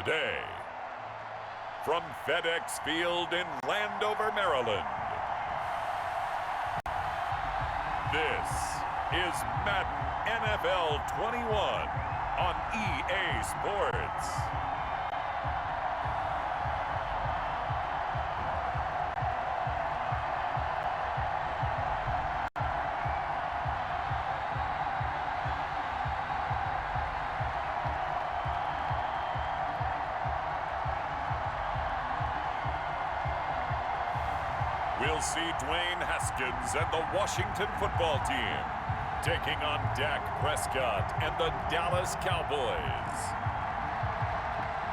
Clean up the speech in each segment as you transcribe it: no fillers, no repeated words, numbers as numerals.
day. From FedEx Field in Landover, Maryland, this is Madden NFL 21 on EA Sports. We'll see Dwayne Haskins and the Washington football team taking on Dak Prescott and the Dallas Cowboys.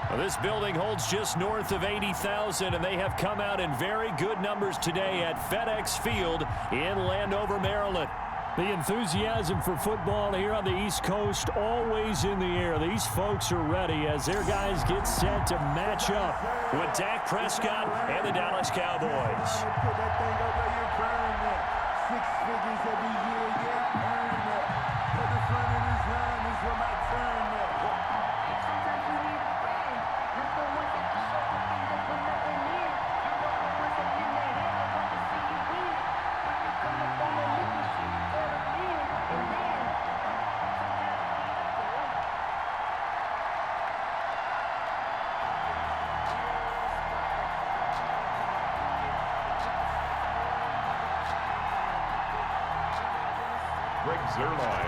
Well, this building holds just north of 80,000, and they have come out in very good numbers today at FedEx Field in Landover, Maryland. The enthusiasm for football here on the East Coast always in the air. These folks are ready as their guys get set to match up with Dak Prescott and the Dallas Cowboys. Put that thing up where you're burning that. 6 figures every year, yeah, earn that. Put the front of this line is where my turn at. Sometimes you need a friend. Not the ones that can show the things that put nothing in. You want the ones that in their head and want to see you win. When you come up on the liquid shit, you gotta win. And then,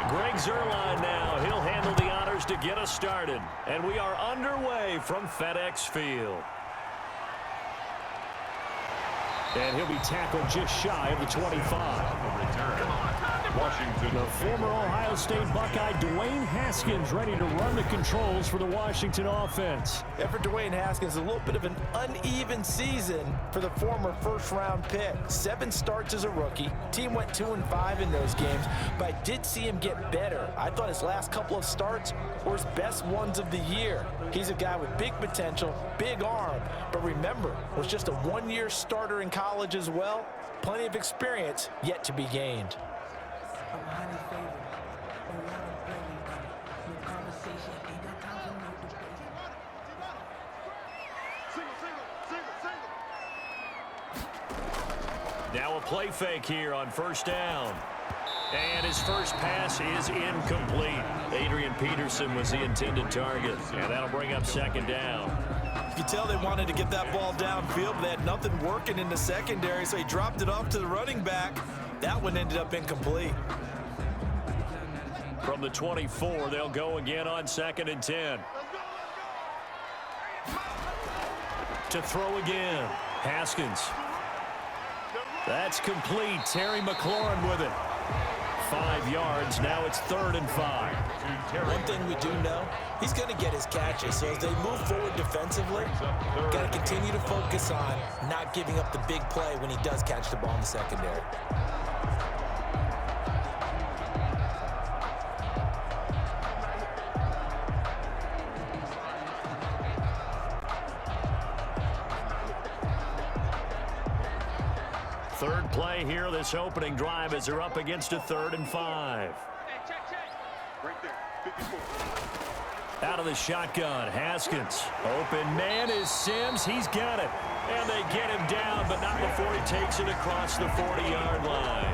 Greg Zuerlein now. He'll handle the honors to get us started. And we are underway from FedEx Field. And he'll be tackled just shy of the 25. Washington. The former Ohio State Buckeye Dwayne Haskins ready to run the controls for the Washington offense. And for Dwayne Haskins, a little bit of an uneven season for the former first-round pick. 7 starts as a rookie. Team went 2-5 in those games, but I did see him get better. I thought his last couple of starts were his best ones of the year. He's a guy with big potential, big arm, but remember, was just a 1-year starter in college as well. Plenty of experience yet to be gained. I'm highly favored, but what I'm bringing, no conversation, ain't got time for no debate. Now a play fake here on first down. And his first pass is incomplete. Adrian Peterson was the intended target, and that'll bring up second down. You could tell they wanted to get that ball downfield, but they had nothing working in the secondary, so he dropped it off to the running back. That one ended up incomplete. From the 24, they'll go again on 2nd and 10. To throw again, Haskins. That's complete. Terry McLaurin with it. 5 yards. Now it's 3rd and 5. One thing we do know, he's going to get his catches. So as they move forward defensively, got to continue to focus on not giving up the big play when he does catch the ball in the secondary. Third play here, this opening drive, as they're up against a 3rd and 5. Out of the shotgun, Haskins. Open man is Sims. He's got it. And they get him down, but not before he takes it across the 40-yard line.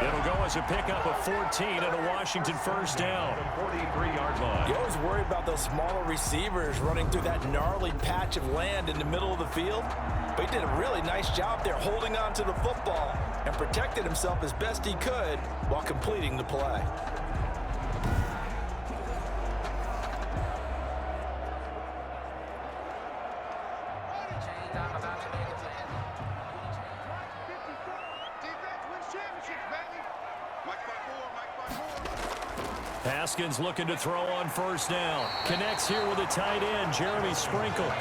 It'll go as a pickup of 14 and a Washington first down. 43-yard line. You always worry about those smaller receivers running through that gnarly patch of land in the middle of the field. But he did a really nice job there holding on to the football and protected himself as best he could while completing the play. Haskins looking to throw on first down. Connects here with a tight end, Jeremy Sprinkle.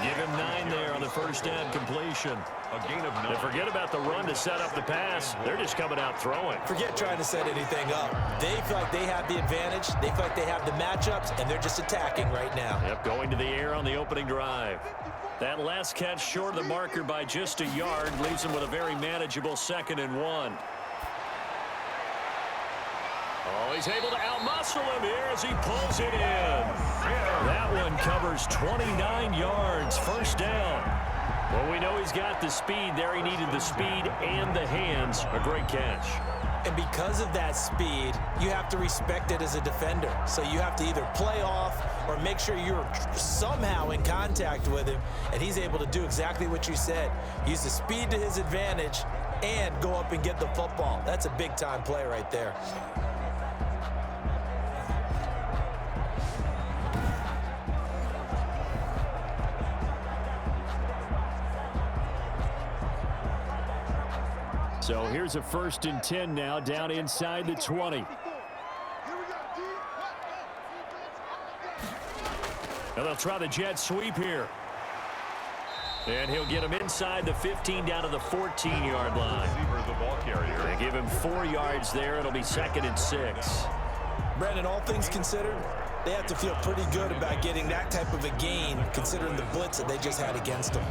Give him 9 there on the first down completion. A gain of 9. And forget about the run to set up the pass. They're just coming out throwing. Forget trying to set anything up. They feel like they have the advantage. They feel like they have the matchups, and they're just attacking right now. Yep, going to the air on the opening drive. That last catch short of the marker by just a yard leaves them with a very manageable 2nd and 1. Oh, he's able to outmuscle him here as he pulls it in. That one covers 29 yards. First down. Well, we know he's got the speed there. He needed the speed and the hands. A great catch. And because of that speed, you have to respect it as a defender. So you have to either play off or make sure you're somehow in contact with him. And he's able to do exactly what you said. Use the speed to his advantage and go up and get the football. That's a big-time play right there. So here's a 1st and 10 now, down inside the 20. And they'll try the jet sweep here. And he'll get him inside the 15 down to the 14-yard line. They give him 4 yards there. It'll be 2nd and 6. Brandon, all things considered, they have to feel pretty good about getting that type of a gain considering the blitz that they just had against them.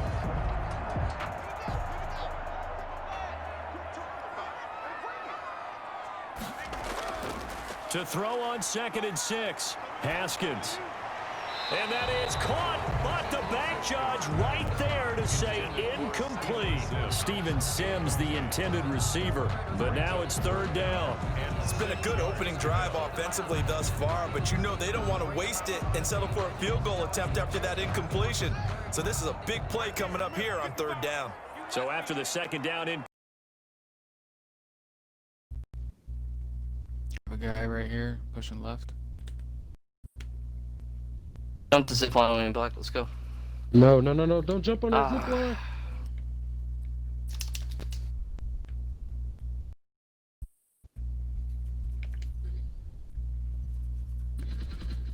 To throw on 2nd and 6. Haskins. And that is caught, but the back judge right there to say incomplete. Steven Sims, the intended receiver, but now it's 3rd down. It's been a good opening drive offensively thus far, but you know they don't want to waste it and settle for a field goal attempt after that incompletion. So this is a big play coming up here on 3rd down. So after the 2nd down in. A guy right here pushing left. Jump the zip line on me, Black. Let's go. No. Don't jump on that zip line.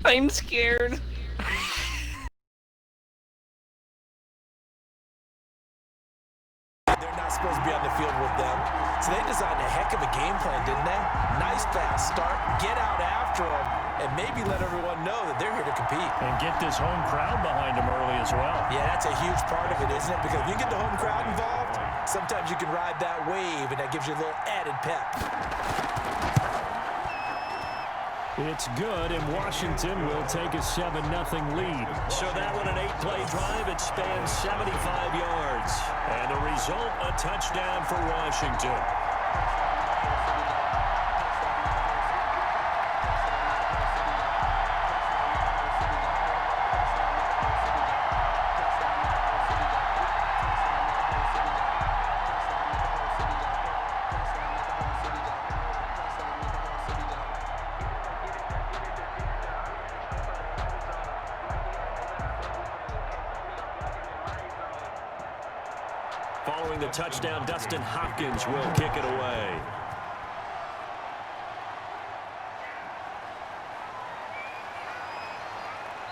I'm scared. They're not supposed to be on the field with them. So they designed a heck of a game plan, didn't they? Nice fast start, get out after them, and maybe let everyone know that they're here to compete. And get this home crowd behind them early as well. Yeah, that's a huge part of it, isn't it? Because if you get the home crowd involved, sometimes you can ride that wave, and that gives you a little added pep. It's good, and Washington will take a 7-0 lead. So that one, an 8-play drive. It spans 75 yards. And the result, a touchdown for Washington. Following the touchdown, Dustin Hopkins will kick it away.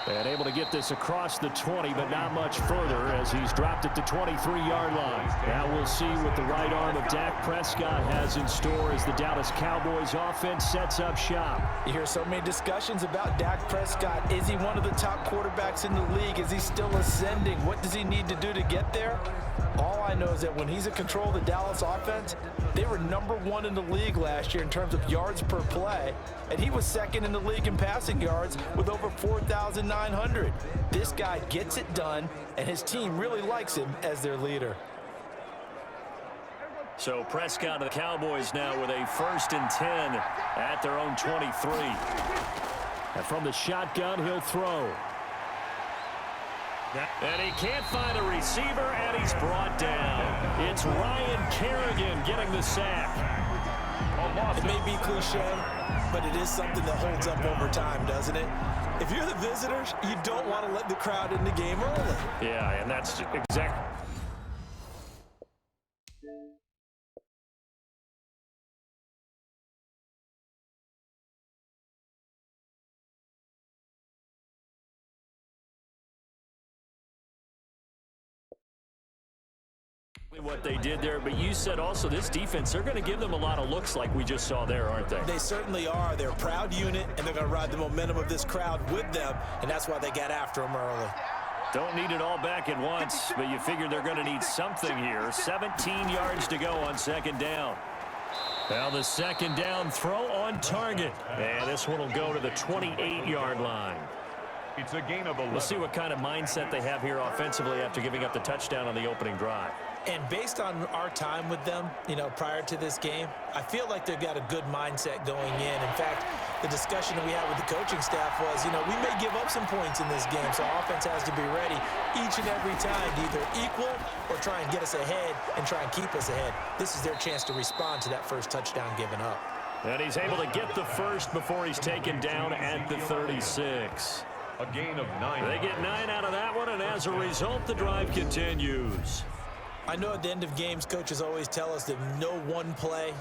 And able to get this across the 20, but not much further as he's dropped it to 23-yard line. Now we'll see what the right arm of Dak Prescott has in store as the Dallas Cowboys offense sets up shop. You hear so many discussions about Dak Prescott. Is he one of the top quarterbacks in the league? Is he still ascending? What does he need to do to get there? All I know is that when he's in control of the Dallas offense, they were #1 in the league last year in terms of yards per play, and he was 2nd in the league in passing yards with over 4,900. This guy gets it done, and his team really likes him as their leader. So Prescott of the Cowboys now with a 1st and 10 at their own 23. And from the shotgun, he'll throw. And he can't find a receiver, and he's brought down. It's Ryan Kerrigan getting the sack. It may be cliche, but it is something that holds up over time, doesn't it? If you're the visitors, you don't want to let the crowd in the game early. Yeah, and that's exactly. What they did there, but you said also this defense, they're going to give them a lot of looks like we just saw there, aren't they? They certainly are. They're a proud unit, and they're going to ride the momentum of this crowd with them, and that's why they got after them early. Don't need it all back at once, but you figure they're going to need something here. 17 yards to go on 2nd down. Now the second down throw on target. And this one will go to the 28-yard line. It's a gain of 11. We'll see what kind of mindset they have here offensively after giving up the touchdown on the opening drive. And based on our time with them, prior to this game, I feel like they've got a good mindset going in. In fact, the discussion that we had with the coaching staff was, we may give up some points in this game, so offense has to be ready each and every time to either equal or try and get us ahead and try and keep us ahead. This is their chance to respond to that first touchdown given up. And he's able to get the first before he's taken down at the 36. A gain of 9. They get 9 out of that one, and as a result, the drive continues. I know at the end of games, coaches always tell us that no one play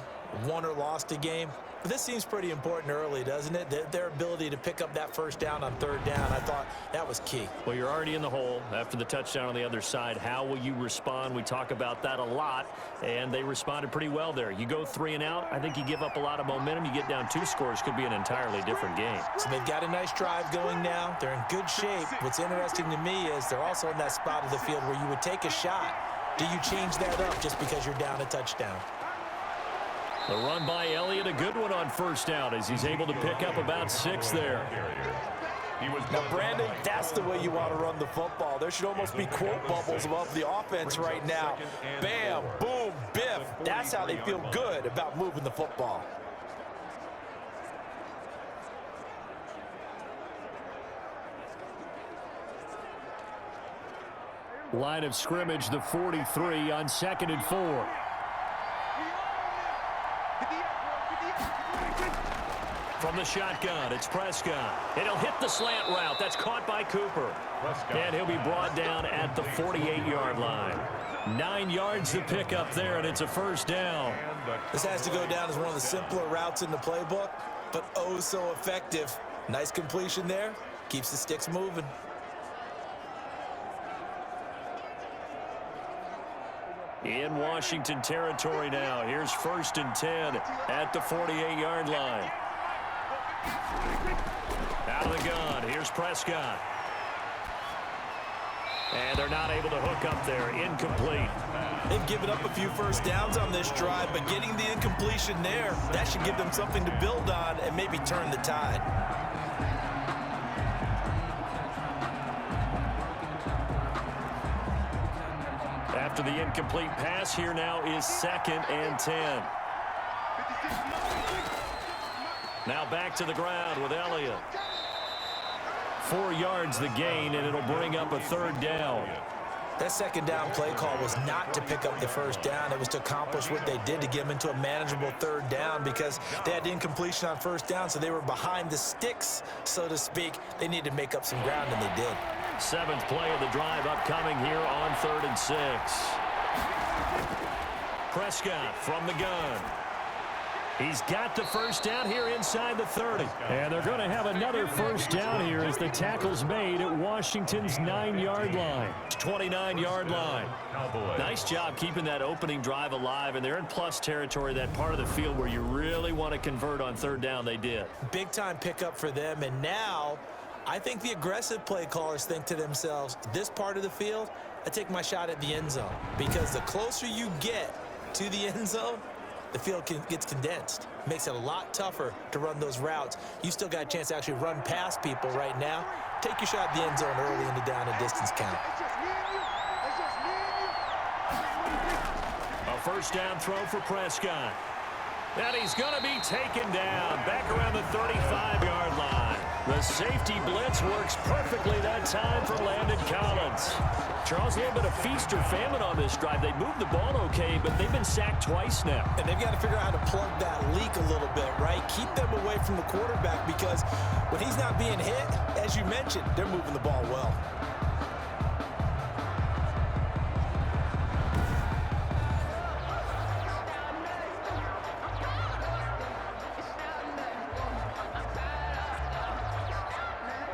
won or lost a game. But this seems pretty important early, doesn't it? Their ability to pick up that first down on third down, I thought that was key. Well, you're already in the hole after the touchdown on the other side. How will you respond? We talk about that a lot, and they responded pretty well there. You go 3 and out, I think you give up a lot of momentum. You get down 2 scores, could be an entirely different game. So they've got a nice drive going now. They're in good shape. What's interesting to me is they're also in that spot of the field where you would take a shot. Do you change that up just because you're down a touchdown? The run by Elliott, a good one on first down as he's able to pick up about 6 there. Now, Brandon, that's the way you want to run the football. There should almost be quote bubbles above the offense right now. Bam, boom, biff. That's how they feel good about moving the football. Line of scrimmage, the 43 on 2nd and 4. From the shotgun, it's Prescott. And he'll hit the slant route. That's caught by Cooper. And he'll be brought down at the 48-yard line. 9 yards to pick up there, and it's a first down. This has to go down as one of the simpler routes in the playbook, but oh so effective. Nice completion there. Keeps the sticks moving. In Washington territory now. Here's 1st and 10 at the 48-yard line. Out of the gun. Here's Prescott. And they're not able to hook up there. Incomplete. They've given up a few first downs on this drive, but getting the incompletion there, that should give them something to build on and maybe turn the tide. After the incomplete pass, here now is 2nd and 10. Now back to the ground with Elliott. 4 yards the gain, and it'll bring up a 3rd down. That 2nd down play call was not to pick up the first down. It was to accomplish what they did to get them into a manageable 3rd down because they had incompletion on first down, so they were behind the sticks, so to speak. They needed to make up some ground, and they did. 7th play of the drive upcoming here on 3rd and 6. Prescott from the gun. He's got the first down here inside the 30. And they're going to have another first down here as the tackle's made at Washington's 9-yard line. 29-yard line. Nice job keeping that opening drive alive, and they're in plus territory, that part of the field where you really want to convert on 3rd down. They did. Big-time pickup for them, and now I think the aggressive play callers think to themselves, this part of the field, I take my shot at the end zone. Because the closer you get to the end zone, the field gets condensed. Makes it a lot tougher to run those routes. You still got a chance to actually run past people right now. Take your shot at the end zone early in the down and distance count. A first down throw for Prescott. And he's going to be taken down back around the 35-yard line. The safety blitz works perfectly that time for Landon Collins. Charles, a little bit of feast or famine on this drive. They moved the ball okay, but they've been sacked twice now. And they've got to figure out how to plug that leak a little bit, right? Keep them away from the quarterback because when he's not being hit, as you mentioned, they're moving the ball well.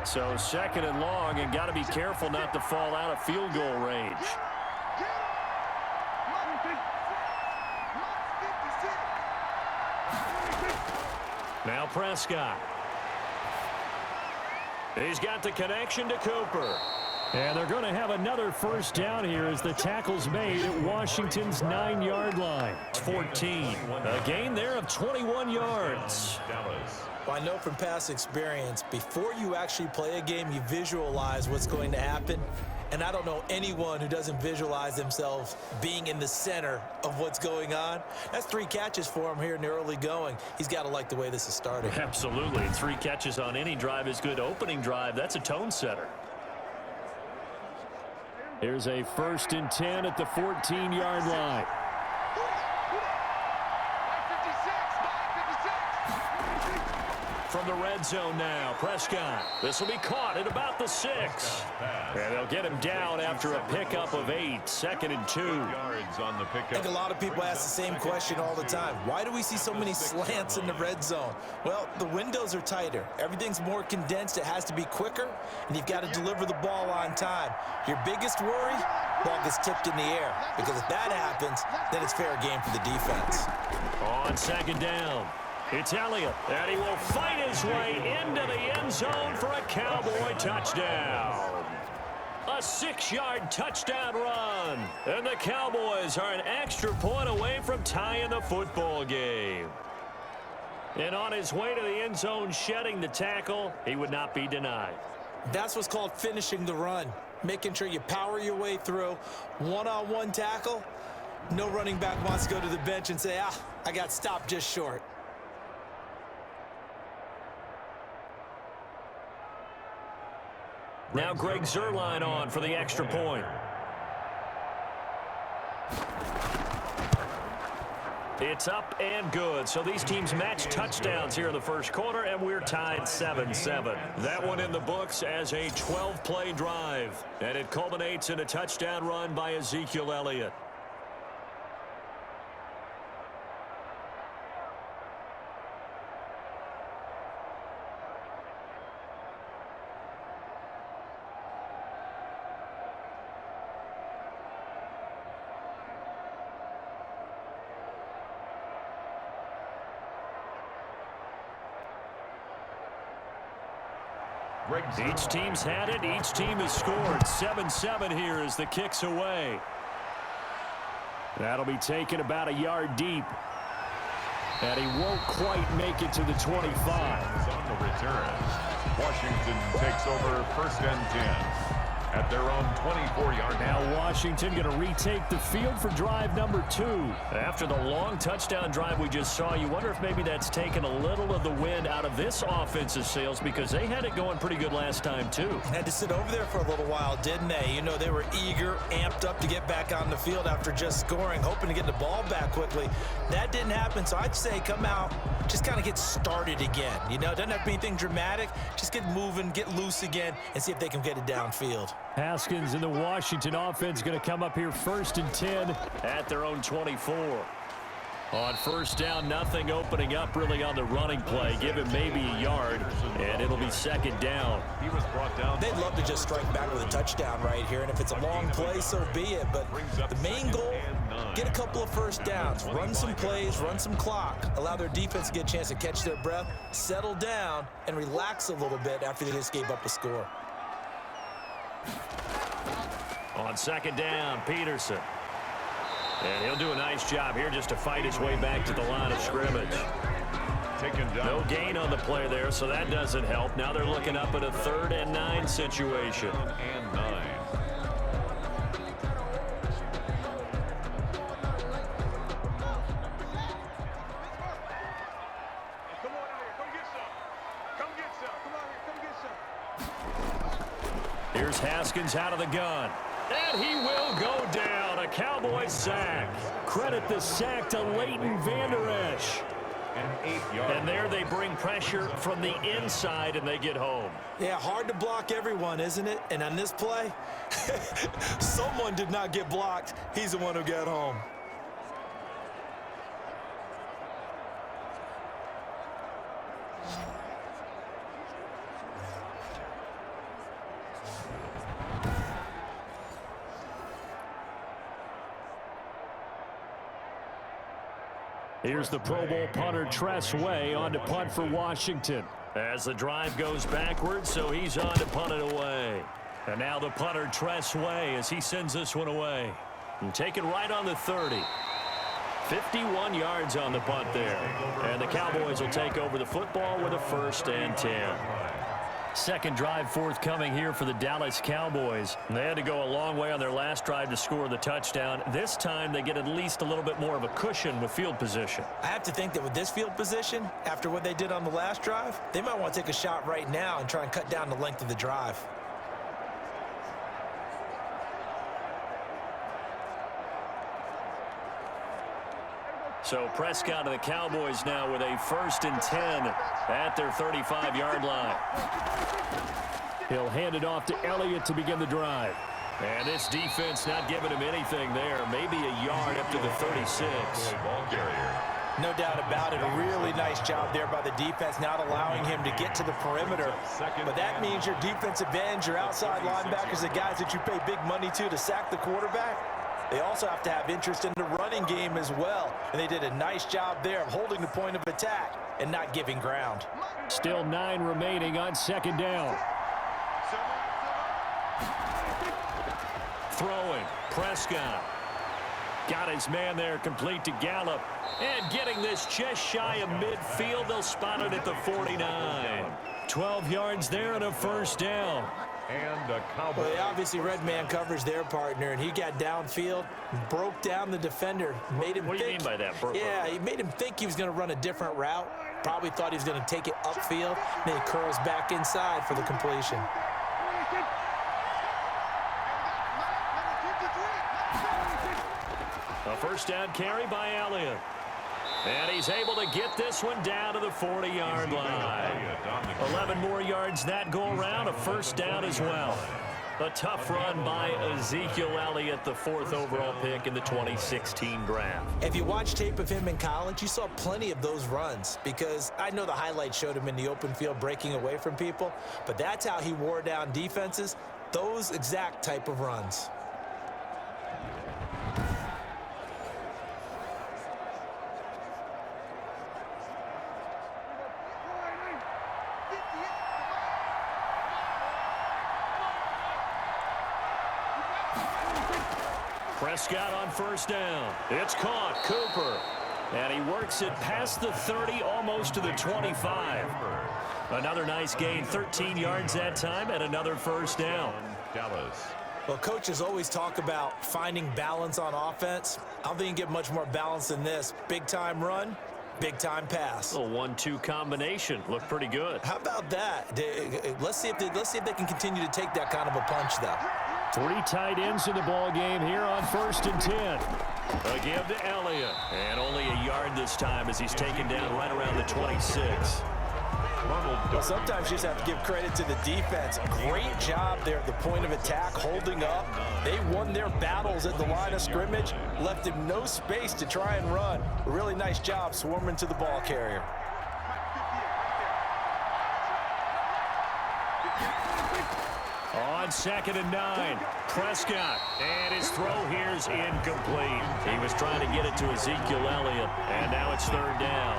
So 2nd and long, and got to be careful not to fall out of field goal range. Now Prescott. He's got the connection to Cooper. And they're going to have another first down here as the tackle's made at Washington's 9-yard line. It's 14. A gain there of 21 yards. Well, I know from past experience, before you actually play a game, you visualize what's going to happen. And I don't know anyone who doesn't visualize themselves being in the center of what's going on. That's 3 catches for him here in the early going. He's got to like the way this is starting. Absolutely. 3 catches on any drive is good. Opening drive, that's a tone setter. Here's a 1st and 10 at the 14-yard line. From the red zone now, Prescott. This will be caught at about the 6. And they'll get him down after a pickup of 8. 2nd and 2. I think a lot of people ask the same question all the time. Why do we see so many slants in the red zone? Well, the windows are tighter. Everything's more condensed. It has to be quicker, and you've got to deliver the ball on time. Your biggest worry? Ball gets tipped in the air. Because if that happens, then it's fair game for the defense. On 2nd down. It's Elliott, and he will fight his way into the end zone for a Cowboy touchdown. A 6-yard touchdown run, and the Cowboys are an extra point away from tying the football game. And on his way to the end zone, shedding the tackle, he would not be denied. That's what's called finishing the run, making sure you power your way through. One-on-one tackle, no running back wants to go to the bench and say, I got stopped just short. Now Greg Zuerlein on for the extra point. It's up and good. So these teams match touchdowns here in the first quarter, and we're tied 7-7. That one in the books as a 12-play drive. And it culminates in a touchdown run by Ezekiel Elliott. Each team's had it. Each team has scored. 7-7 here as the kick's away. That'll be taken about a yard deep. And he won't quite make it to the 25. On the return, Washington takes over 1st and 10 at their own 24-yard line. Now Washington going to retake the field for drive number 2. After the long touchdown drive we just saw, you wonder if maybe that's taken a little of the wind out of this offensive sails, because they had it going pretty good last time too. Had to sit over there for a little while, didn't they? You know, they were eager, amped up to get back on the field after just scoring, hoping to get the ball back quickly. That didn't happen, so I'd say come out, just kind of get started again. You know, it doesn't have to be anything dramatic. Just get moving, get loose again, and see if they can get it downfield. Haskins and the Washington offense going to come up here 1st and 10 at their own 24. On 1st down, nothing opening up really on the running play. Give him maybe a yard, and it'll be 2nd down. He was brought down. They'd love to just strike back with a touchdown right here, and if it's a long play, so be it. But the main goal, get a couple of first downs, run some plays, run some clock, allow their defense to get a chance to catch their breath, settle down, and relax a little bit after they just gave up a score. On 2nd down, Peterson. And he'll do a nice job here just to fight his way back to the line of scrimmage. Taken down. No gain on the play there, so that doesn't help. Now they're looking up at a 3rd and 9 situation. 3rd and 9. Here's Haskins out of the gun. And he will go down. A Cowboys sack. Credit the sack to Leighton Vander Esch. And there they bring pressure from the inside, and they get home. Yeah, hard to block everyone, isn't it? And on this play, someone did not get blocked. He's the one who got home. Here's the Pro Bowl punter Tress Way on to punt for Washington. As the drive goes backwards, so he's on to punt it away. And now the punter, Tress Way, as he sends this one away. And taken right on the 30. 51 yards on the punt there. And the Cowboys will take over the football with a 1st and 10. Second drive forthcoming here for the Dallas Cowboys. They had to go a long way on their last drive to score the touchdown. This time they get at least a little bit more of a cushion with field position. I have to think that with this field position, after what they did on the last drive, they might want to take a shot right now and try and cut down the length of the drive. So Prescott and the Cowboys now with a 1st and 10 at their 35-yard line. He'll hand it off to Elliott to begin the drive. And this defense not giving him anything there. Maybe a yard up to the 36. No doubt about it. A really nice job there by the defense, not allowing him to get to the perimeter. But that means your defensive ends, your outside linebackers, the guys that you pay big money to sack the quarterback, they also have to have interest in the running game as well. And they did a nice job there of holding the point of attack and not giving ground. Still 9 remaining on 2nd down. Throwing, Prescott. Got his man there, complete to Gallup. And getting this just shy of midfield, they'll spot it at the 49. 12 yards there and a 1st down. And a Cowboy. Well, they obviously red man coverage their partner, and he got downfield, broke down the defender, made him What do you mean by that? Yeah, he made him think he was going to run a different route. Probably thought he was going to take it upfield. Then he curls back inside for the completion. A 1st down carry by Elliott. And he's able to get this one down to the 40-yard line. 11 more yards that go around, a 1st down as well. A tough run by Ezekiel Elliott, the 4th overall pick in the 2016 draft. If you watch tape of him in college, you saw plenty of those runs, because I know the highlights showed him in the open field breaking away from people, but that's how he wore down defenses, those exact type of runs. Prescott on 1st down. It's caught. Cooper. And he works it past the 30, almost to the 25. Another nice gain, 13 yards that time, and another 1st down. Dallas. Well, coaches always talk about finding balance on offense. I don't think you can get much more balance than this. Big-time run, big-time pass. A 1-2 combination. Looked pretty good. How about that? Let's see if they can continue to take that kind of a punch, though. 3 tight ends in the ball game here on 1st and 10. A give to Elliott. And only a yard this time as he's taken down right around the 26. Well, sometimes you just have to give credit to the defense. Great job there at the point of attack, holding up. They won their battles at the line of scrimmage, left him no space to try and run. A really nice job swarming to the ball carrier. On 2nd and 9, Prescott, and his throw here's incomplete. He was trying to get it to Ezekiel Elliott, and now it's 3rd down.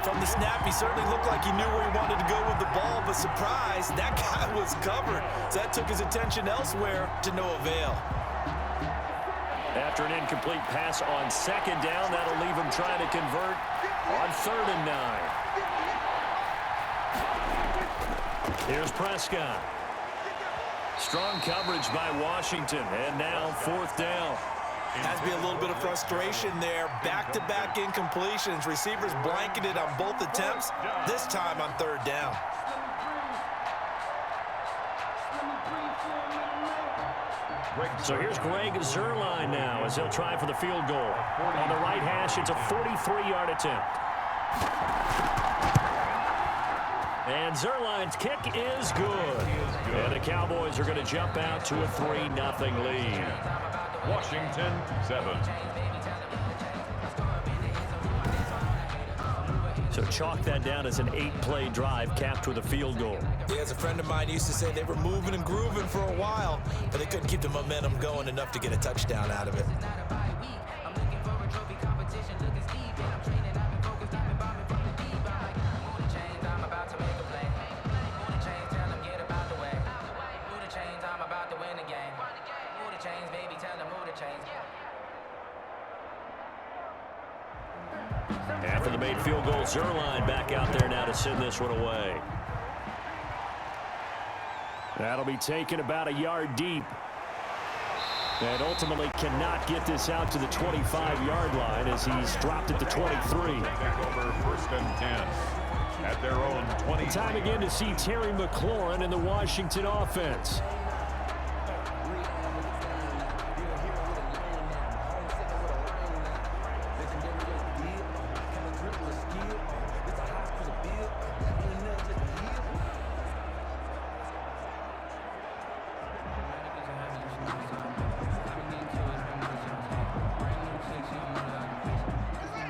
From the snap, he certainly looked like he knew where he wanted to go with the ball, but surprise, that guy was covered. So that took his attention elsewhere to no avail. After an incomplete pass on 2nd down, that'll leave him trying to convert on 3rd and 9. Here's Prescott. Strong coverage by Washington, and now 4th down. Has to be a little bit of frustration there. Back-to-back incompletions. Receivers blanketed on both attempts, this time on 3rd down. So here's Greg Zuerlein now as he'll try for the field goal. On the right hash, it's a 43-yard attempt. And Zuerlein's kick is good. And the Cowboys are going to jump out to a 3-0 lead. Washington 7. So chalk that down as an 8-play drive capped with a field goal. Yeah, as a friend of mine used to say, they were moving and grooving for a while, but they couldn't keep the momentum going enough to get a touchdown out of it. made field goal. Zerline back out there now to send this one away. That'll be taken about a yard deep. And ultimately cannot get this out to the 25-yard line as he's dropped at the 23. Back over 1st and 10 at their own 20. Time again to see Terry McLaurin in the Washington offense.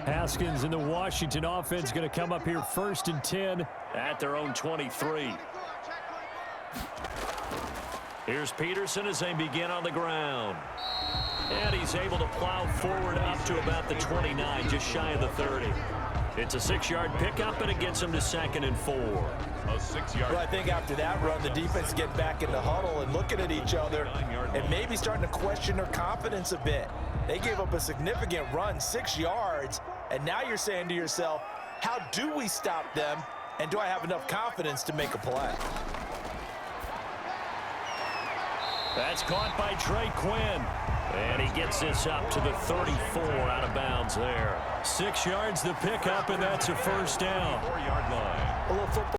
Haskins in the Washington offense going to come up here 1st and 10 at their own 23. Here's Peterson as they begin on the ground. And he's able to plow forward up to about the 29, just shy of the 30. It's a 6-yard pickup, and it gets him to 2nd and 4. A 6-yard. Well, I think after that run, the defense get back in the huddle and looking at each other and maybe starting to question their confidence a bit. They gave up a significant run, 6 yards, and now you're saying to yourself, how do we stop them, and do I have enough confidence to make a play? That's caught by Trey Quinn. And he gets this up to the 34 out of bounds there. 6 yards the pickup, and that's a 1st down. 4-yard line. A little football